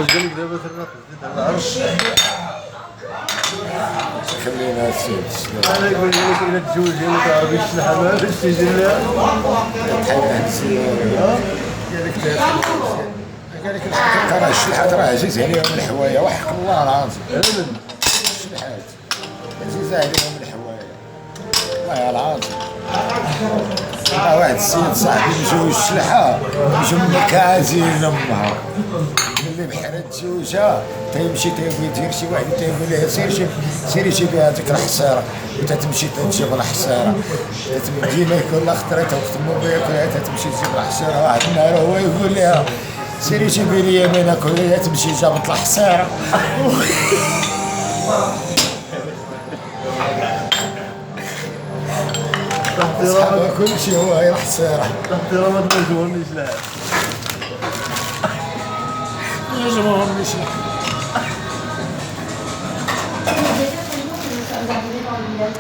قالك دابا العرش خلينا السيد انا يقول لك الا تزوجي ما تعرفيش الشلحه ما باش تيجي لها قال لك الحقيقه راه الشلحات راه عزيز عليهم الحوايج وحق الله العظيم الشلحات عزيزه عليهم الحوايج والله العظيم. واحد السيد صاحبي مشاو الشلحه مشاو من كازين امها ملي بحرات تزوجها تيمشي تيبغي يدير شي واحد تيقول لها سيري جيبي هذيك الحصيره وتتمشي تجيب الحصيره ديما يقول لها خطرتها وقت الموبايل تتمشي تجيب الحصيره. واحد النهار هو يقول لها سيري جيبي لي يمينك وهي تمشي جابت الحصيره صحابها كل شيء هو هي الحصيره. احترامات ما يجبرنيش لها يجبرهم